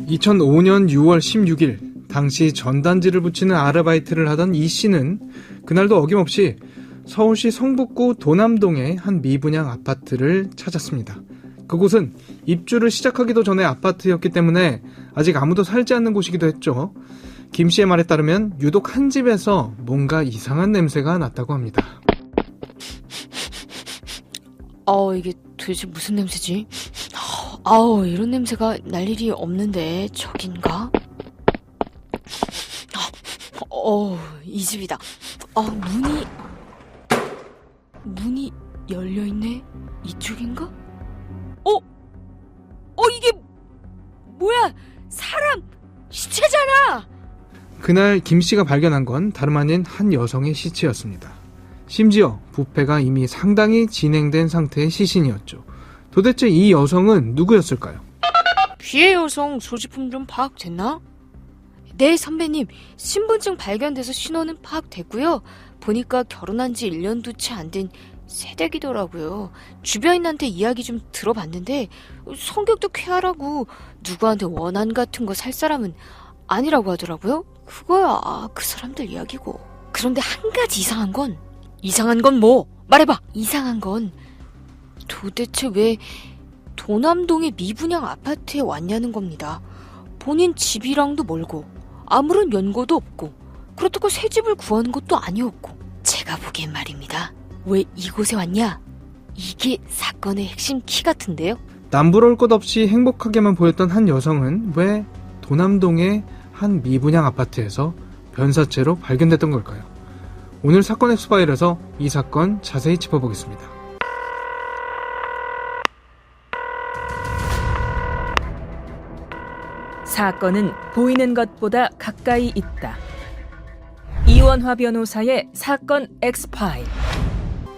2005년 6월 16일 당시 전단지를 붙이는 아르바이트를 하던 이 씨는 그날도 어김없이 서울시 성북구 도남동의 한 미분양 아파트를 찾았습니다. 그곳은 입주를 시작하기도 전에 아파트였기 때문에 아직 아무도 살지 않는 곳이기도 했죠. 김 씨의 말에 따르면 유독 한 집에서 뭔가 이상한 냄새가 났다고 합니다. 이게 도대체 무슨 냄새지? 이런 냄새가 날 일이 없는데 저긴가? 이 집이다. 문이 열려있네? 이쪽인가? 이게 뭐야? 사람! 시체잖아! 그날 김 씨가 발견한 건 다름 아닌 한 여성의 시체였습니다. 심지어 부패가 이미 상당히 진행된 상태의 시신이었죠. 도대체 이 여성은 누구였을까요? 피해 여성 소지품 좀 파악됐나? 네, 선배님. 신분증 발견돼서 신원은 파악됐고요. 보니까 결혼한 지 1년도 채 안 된 새댁이더라고요. 주변인한테 이야기 좀 들어봤는데 성격도 쾌활하고 누구한테 원한 같은 거 살 사람은 아니라고 하더라고요. 그거야 그 사람들 이야기고. 그런데 한 가지 이상한 건 뭐? 말해봐. 이상한 건 도대체 왜 도남동의 미분양 아파트에 왔냐는 겁니다. 본인 집이랑도 멀고 아무런 연고도 없고 그렇다고 새 집을 구하는 것도 아니었고. 제가 보기엔 말입니다. 왜 이곳에 왔냐? 이게 사건의 핵심 키 같은데요? 남부러울 것 없이 행복하게만 보였던 한 여성은 왜 도남동의 한 미분양 아파트에서 변사체로 발견됐던 걸까요? 오늘 사건 엑스파일에서 이 사건 자세히 짚어보겠습니다. 사건은 보이는 것보다 가까이 있다. 이원화 변호사의 사건 엑스파일.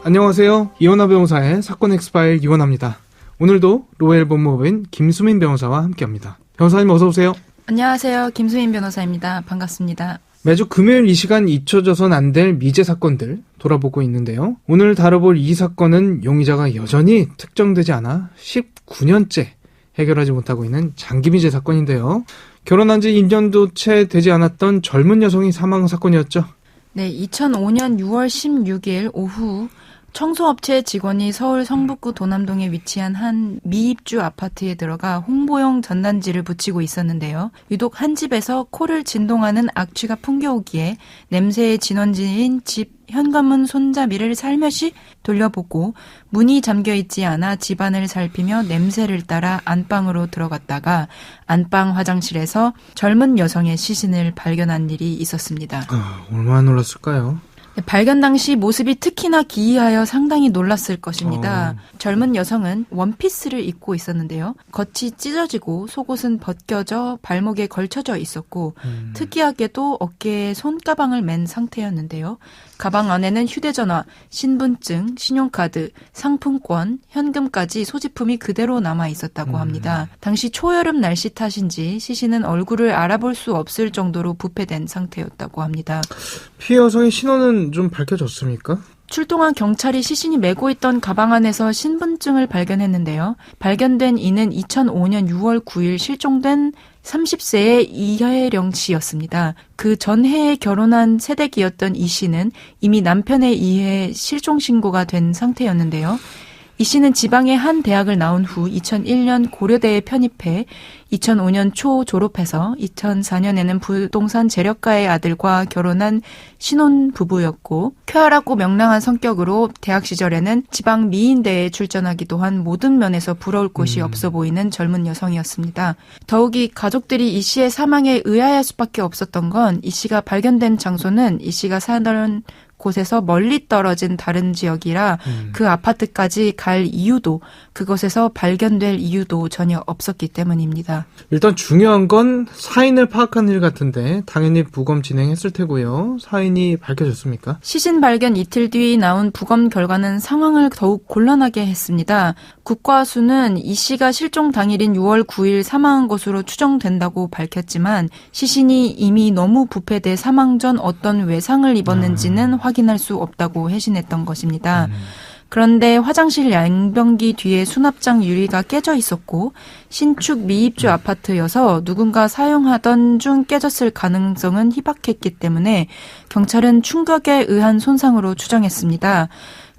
안녕하세요. 이원화 변호사의 사건 엑스파일 이원화입니다. 오늘도 로엘 법무법인 김수민 변호사와 함께합니다. 변호사님 어서 오세요. 안녕하세요. 김수민 변호사입니다. 반갑습니다. 매주 금요일 이 시간 잊혀져선 안 될 미제 사건들 돌아보고 있는데요. 오늘 다뤄볼 이 사건은 용의자가 여전히 특정되지 않아 19년째 해결하지 못하고 있는 장기미제 사건인데요. 결혼한 지 2년도 채 되지 않았던 젊은 여성이 사망 사건이었죠. 네, 2005년 6월 16일 오후 청소업체 직원이 서울 성북구 도남동에 위치한 한 미입주 아파트에 들어가 홍보용 전단지를 붙이고 있었는데요. 유독 한 집에서 코를 진동하는 악취가 풍겨오기에 냄새의 진원지인 집 현관문 손잡이를 살며시 돌려보고 문이 잠겨있지 않아 집안을 살피며 냄새를 따라 안방으로 들어갔다가 안방 화장실에서 젊은 여성의 시신을 발견한 일이 있었습니다. 얼마나 놀랐을까요? 발견 당시 모습이 특히나 기이하여 상당히 놀랐을 것입니다. 젊은 여성은 원피스를 입고 있었는데요. 겉이 찢어지고 속옷은 벗겨져 발목에 걸쳐져 있었고 특이하게도 어깨에 손가방을 맨 상태였는데요. 가방 안에는 휴대전화, 신분증, 신용카드, 상품권, 현금까지 소지품이 그대로 남아 있었다고 합니다. 당시 초여름 날씨 탓인지 시신은 얼굴을 알아볼 수 없을 정도로 부패된 상태였다고 합니다. 피해 여성의 신원은 좀 밝혀졌습니까? 출동한 경찰이 시신이 메고 있던 가방 안에서 신분증을 발견했는데요. 발견된 이는 2005년 6월 9일 실종된 30세의 이혜령 씨였습니다. 그 전해에 결혼한 새댁이었던 이 씨는 이미 남편에 의해 실종 신고가 된 상태였는데요. 이 씨는 지방의 한 대학을 나온 후 2001년 고려대에 편입해 2005년 초 졸업해서 2004년에는 부동산 재력가의 아들과 결혼한 신혼 부부였고 쾌활하고 명랑한 성격으로 대학 시절에는 지방 미인대에 출전하기도 한 모든 면에서 부러울 곳이 없어 보이는 젊은 여성이었습니다. 더욱이 가족들이 이 씨의 사망에 의아할 수밖에 없었던 건 이 씨가 발견된 장소는 이 씨가 사는 곳에서 멀리 떨어진 다른 지역이라 그 아파트까지 갈 이유도 그것에서 발견될 이유도 전혀 없었기 때문입니다. 일단 중요한 건 사인을 파악하는 일 같은데 당연히 부검 진행했을 테고요. 사인이 밝혀졌습니까? 시신 발견 이틀 뒤 나온 부검 결과는 상황을 더욱 곤란하게 했습니다. 국과수는 이 씨가 실종 당일인 6월 9일 사망한 것으로 추정된다고 밝혔지만 시신이 이미 너무 부패돼 사망 전 어떤 외상을 입었는지는 확인할 수 없다고 해신했던 것입니다. 그런데 화장실 양변기 뒤에 수납장 유리가 깨져 있었고 신축 미입주 아파트여서 누군가 사용하던 중 깨졌을 가능성은 희박했기 때문에 경찰은 충격에 의한 손상으로 추정했습니다.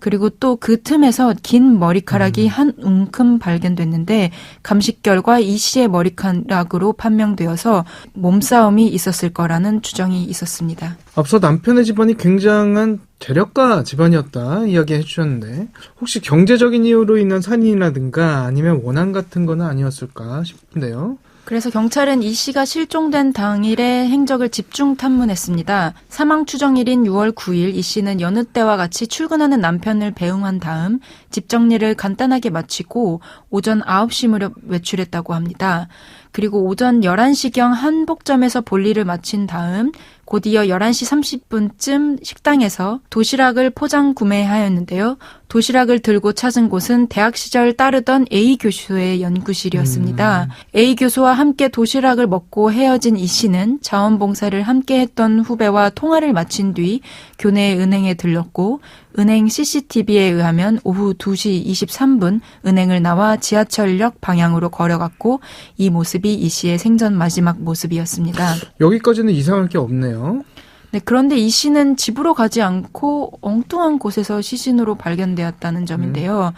그리고 또 그 틈에서 긴 머리카락이 한 움큼 발견됐는데 감식 결과 이 씨의 머리카락으로 판명되어서 몸싸움이 있었을 거라는 추정이 있었습니다. 앞서 남편의 집안이 굉장한 재력가 집안이었다 이야기해 주셨는데 혹시 경제적인 이유로 인한 살인이라든가 아니면 원한 같은 건 아니었을까 싶은데요. 그래서 경찰은 이 씨가 실종된 당일의 행적을 집중 탐문했습니다. 사망 추정일인 6월 9일 이 씨는 여느 때와 같이 출근하는 남편을 배웅한 다음 집 정리를 간단하게 마치고 오전 9시 무렵 외출했다고 합니다. 그리고 오전 11시경 한복점에서 볼일을 마친 다음 곧이어 11시 30분쯤 식당에서 도시락을 포장 구매하였는데요. 도시락을 들고 찾은 곳은 대학 시절 따르던 A 교수의 연구실이었습니다. A 교수와 함께 도시락을 먹고 헤어진 이 씨는 자원봉사를 함께 했던 후배와 통화를 마친 뒤 교내 은행에 들렀고 은행 CCTV에 의하면 오후 2시 23분 은행을 나와 지하철역 방향으로 걸어갔고 이 모습이 이 씨의 생전 마지막 모습이었습니다. 여기까지는 이상할 게 없네요. 네, 그런데 이 씨는 집으로 가지 않고 엉뚱한 곳에서 시신으로 발견되었다는 점인데요.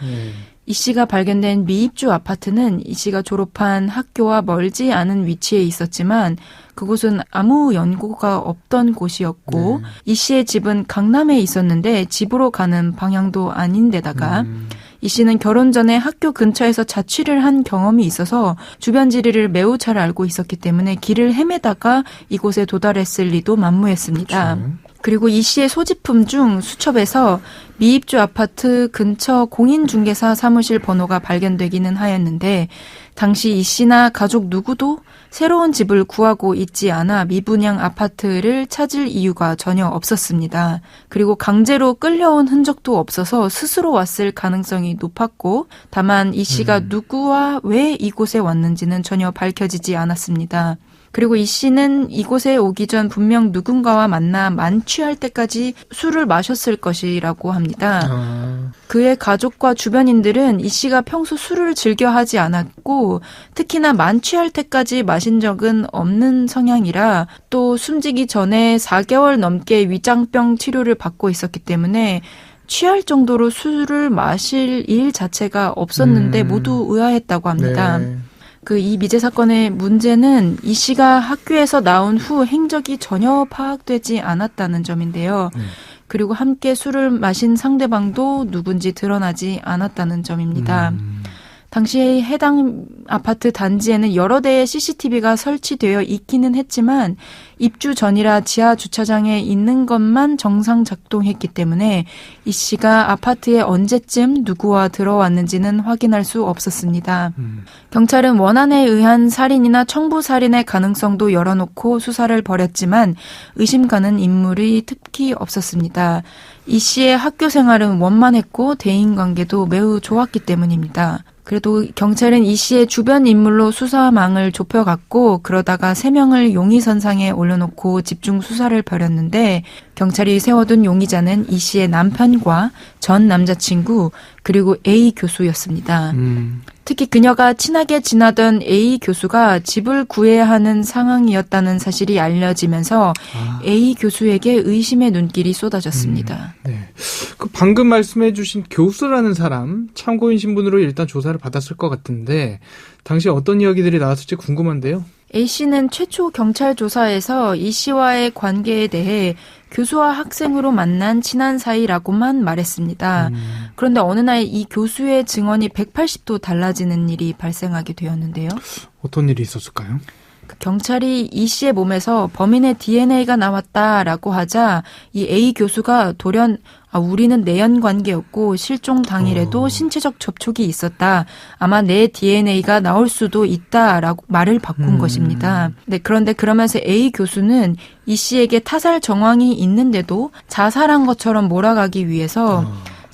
이 씨가 발견된 미입주 아파트는 이 씨가 졸업한 학교와 멀지 않은 위치에 있었지만 그곳은 아무 연고가 없던 곳이었고 이 씨의 집은 강남에 있었는데 집으로 가는 방향도 아닌데다가 이 씨는 결혼 전에 학교 근처에서 자취를 한 경험이 있어서 주변 지리를 매우 잘 알고 있었기 때문에 길을 헤매다가 이곳에 도달했을 리도 만무했습니다. 그렇죠. 그리고 이 씨의 소지품 중 수첩에서 미입주 아파트 근처 공인중개사 사무실 번호가 발견되기는 하였는데 당시 이 씨나 가족 누구도 새로운 집을 구하고 있지 않아 미분양 아파트를 찾을 이유가 전혀 없었습니다. 그리고 강제로 끌려온 흔적도 없어서 스스로 왔을 가능성이 높았고 다만 이 씨가 누구와 왜 이곳에 왔는지는 전혀 밝혀지지 않았습니다. 그리고 이 씨는 이곳에 오기 전 분명 누군가와 만나 만취할 때까지 술을 마셨을 것이라고 합니다. 그의 가족과 주변인들은 이 씨가 평소 술을 즐겨 하지 않았고 특히나 만취할 때까지 마신 적은 없는 성향이라 또 숨지기 전에 4개월 넘게 위장병 치료를 받고 있었기 때문에 취할 정도로 술을 마실 일 자체가 없었는데 모두 의아했다고 합니다. 네. 이 미제 사건의 문제는 이 씨가 학교에서 나온 후 행적이 전혀 파악되지 않았다는 점인데요. 그리고 함께 술을 마신 상대방도 누군지 드러나지 않았다는 점입니다. 당시 해당 아파트 단지에는 여러 대의 CCTV가 설치되어 있기는 했지만 입주 전이라 지하 주차장에 있는 것만 정상 작동했기 때문에 이 씨가 아파트에 언제쯤 누구와 들어왔는지는 확인할 수 없었습니다. 경찰은 원한에 의한 살인이나 청부 살인의 가능성도 열어놓고 수사를 벌였지만 의심 가는 인물이 특히 없었습니다. 이 씨의 학교 생활은 원만했고 대인관계도 매우 좋았기 때문입니다. 그래도 경찰은 이 씨의 주변 인물로 수사망을 좁혀갔고 그러다가 3명을 용의선상에 올려놓고 집중 수사를 벌였는데 경찰이 세워둔 용의자는 이 씨의 남편과 전 남자친구 그리고 A 교수였습니다. 특히 그녀가 친하게 지나던 A 교수가 집을 구해야 하는 상황이었다는 사실이 알려지면서 A 교수에게 의심의 눈길이 쏟아졌습니다. 네. 그 방금 말씀해 주신 교수라는 사람 참고인 신분으로 일단 조사를 받았을 것 같은데 당시 어떤 이야기들이 나왔을지 궁금한데요. A 씨는 최초 경찰 조사에서 이 씨와의 관계에 대해 교수와 학생으로 만난 친한 사이라고만 말했습니다. 그런데 어느 날 이 교수의 증언이 180도 달라지는 일이 발생하게 되었는데요. 어떤 일이 있었을까요? 경찰이 이 씨의 몸에서 범인의 DNA가 나왔다라고 하자 이 A 교수가 돌연 우리는 내연 관계였고 실종 당일에도 신체적 접촉이 있었다. 아마 내 DNA가 나올 수도 있다라고 말을 바꾼 것입니다. 네, 그런데 그러면서 A 교수는 이 씨에게 타살 정황이 있는데도 자살한 것처럼 몰아가기 위해서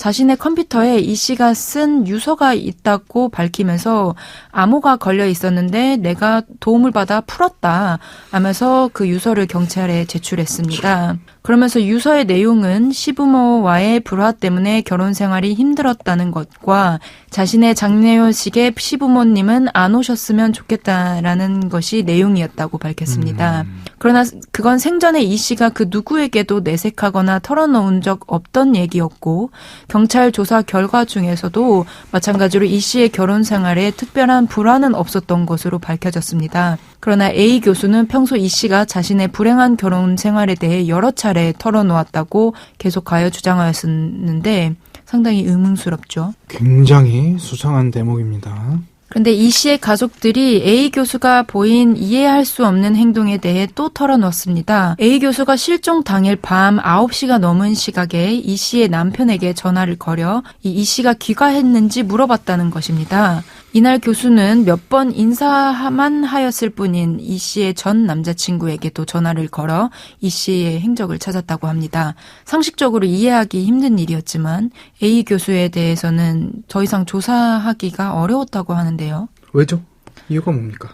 자신의 컴퓨터에 이 씨가 쓴 유서가 있다고 밝히면서 암호가 걸려 있었는데 내가 도움을 받아 풀었다 하면서 그 유서를 경찰에 제출했습니다. 그러면서 유서의 내용은 시부모와의 불화 때문에 결혼 생활이 힘들었다는 것과 자신의 장례요식에 시부모님은 안 오셨으면 좋겠다라는 것이 내용이었다고 밝혔습니다. 그러나 그건 생전에 이 씨가 그 누구에게도 내색하거나 털어놓은 적 없던 얘기였고 경찰 조사 결과 중에서도 마찬가지로 이 씨의 결혼 생활에 특별한 불화는 없었던 것으로 밝혀졌습니다. 그러나 A 교수는 평소 이 씨가 자신의 불행한 결혼 생활에 대해 여러 차례 털어놓았다고 계속하여 주장하였었는데 상당히 의문스럽죠. 굉장히 수상한 대목입니다. 그런데 이 씨의 가족들이 A 교수가 보인 이해할 수 없는 행동에 대해 또 털어놓습니다. A 교수가 실종 당일 밤 9시가 넘은 시각에 이 씨의 남편에게 전화를 걸어 이 씨가 귀가했는지 물어봤다는 것입니다. 이날 교수는 몇 번 인사만 하였을 뿐인 이 씨의 전 남자친구에게도 전화를 걸어 이 씨의 행적을 찾았다고 합니다. 상식적으로 이해하기 힘든 일이었지만 A 교수에 대해서는 더 이상 조사하기가 어려웠다고 하는데요. 왜죠? 이유가 뭡니까?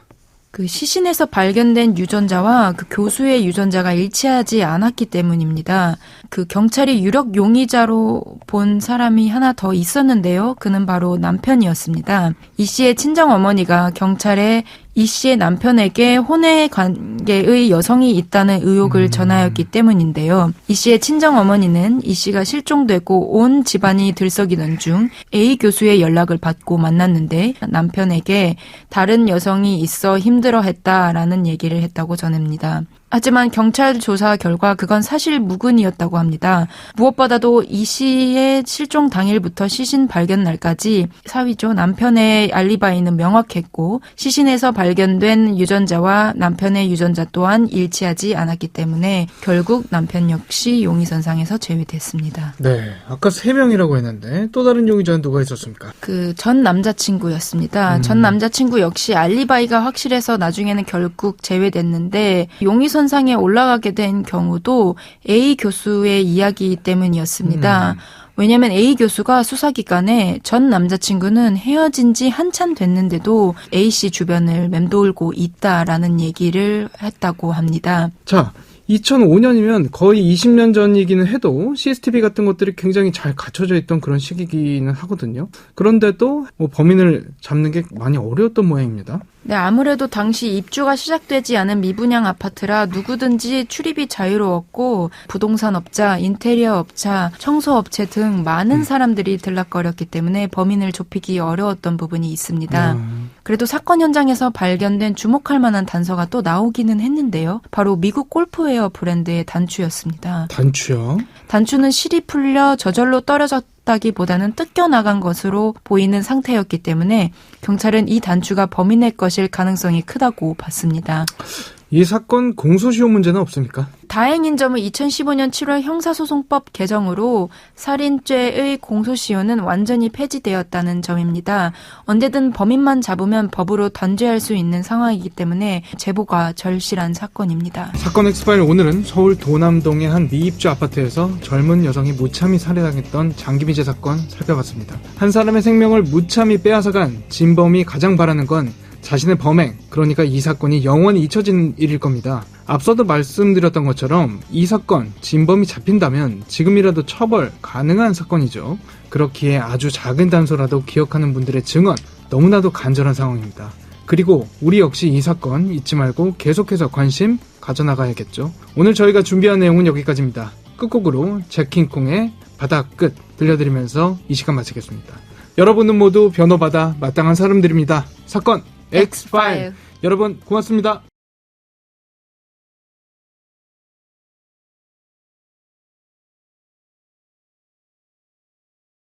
그 시신에서 발견된 유전자와 그 교수의 유전자가 일치하지 않았기 때문입니다. 그 경찰이 유력 용의자로 본 사람이 하나 더 있었는데요. 그는 바로 남편이었습니다. 이 씨의 친정어머니가 경찰에 이 씨의 남편에게 혼외 관계의 여성이 있다는 의혹을 전하였기 때문인데요. 이 씨의 친정어머니는 이 씨가 실종되고 온 집안이 들썩이던 중 A 교수의 연락을 받고 만났는데 남편에게 다른 여성이 있어 힘들어했다라는 얘기를 했다고 전합니다. 하지만 경찰 조사 결과 그건 사실 무근이었다고 합니다. 무엇보다도 이 씨의 실종 당일부터 시신 발견 날까지 사위죠. 남편의 알리바이는 명확했고 시신에서 발견된 유전자와 남편의 유전자 또한 일치하지 않았기 때문에 결국 남편 역시 용의선상에서 제외됐습니다. 네, 아까 3명이라고 했는데 또 다른 용의자는 누가 있었습니까? 그 전 남자친구였습니다. 전 남자친구 역시 알리바이가 확실해서 나중에는 결국 제외됐는데 용의선상에 올라가게 된 경우도 A 교수의 이야기 때문이었습니다. 왜냐하면 A 교수가 수사기간에 전 남자친구는 헤어진 지 한참 됐는데도 A 씨 주변을 맴돌고 있다라는 얘기를 했다고 합니다. 자, 2005년이면 거의 20년 전이기는 해도 CCTV 같은 것들이 굉장히 잘 갖춰져 있던 그런 시기이기는 하거든요. 그런데도 범인을 잡는 게 많이 어려웠던 모양입니다. 네, 아무래도 당시 입주가 시작되지 않은 미분양 아파트라 누구든지 출입이 자유로웠고 부동산 업자, 인테리어 업자, 청소업체 등 많은 사람들이 들락거렸기 때문에 범인을 좁히기 어려웠던 부분이 있습니다. 그래도 사건 현장에서 발견된 주목할 만한 단서가 또 나오기는 했는데요. 바로 미국 골프웨어 브랜드의 단추였습니다. 단추요? 단추는 실이 풀려 저절로 떨어졌다기보다는 뜯겨나간 것으로 보이는 상태였기 때문에 경찰은 이 단추가 범인의 것일 가능성이 크다고 봤습니다. 이 사건 공소시효 문제는 없습니까? 다행인 점은 2015년 7월 형사소송법 개정으로 살인죄의 공소시효는 완전히 폐지되었다는 점입니다. 언제든 범인만 잡으면 법으로 단죄할 수 있는 상황이기 때문에 제보가 절실한 사건입니다. 사건 엑스파일 오늘은 서울 도남동의 한 미입주 아파트에서 젊은 여성이 무참히 살해당했던 장기미제 사건 살펴봤습니다. 한 사람의 생명을 무참히 빼앗아간 진범이 가장 바라는 건 자신의 범행, 그러니까 이 사건이 영원히 잊혀진 일일 겁니다. 앞서도 말씀드렸던 것처럼 이 사건, 진범이 잡힌다면 지금이라도 처벌 가능한 사건이죠. 그렇기에 아주 작은 단서라도 기억하는 분들의 증언, 너무나도 간절한 상황입니다. 그리고 우리 역시 이 사건 잊지 말고 계속해서 관심 가져나가야겠죠. 오늘 저희가 준비한 내용은 여기까지입니다. 끝곡으로 잭킹콩의 바다 끝 들려드리면서 이 시간 마치겠습니다. 여러분은 모두 변호받아 마땅한 사람들입니다. 사건 엑스파일. 여러분 고맙습니다.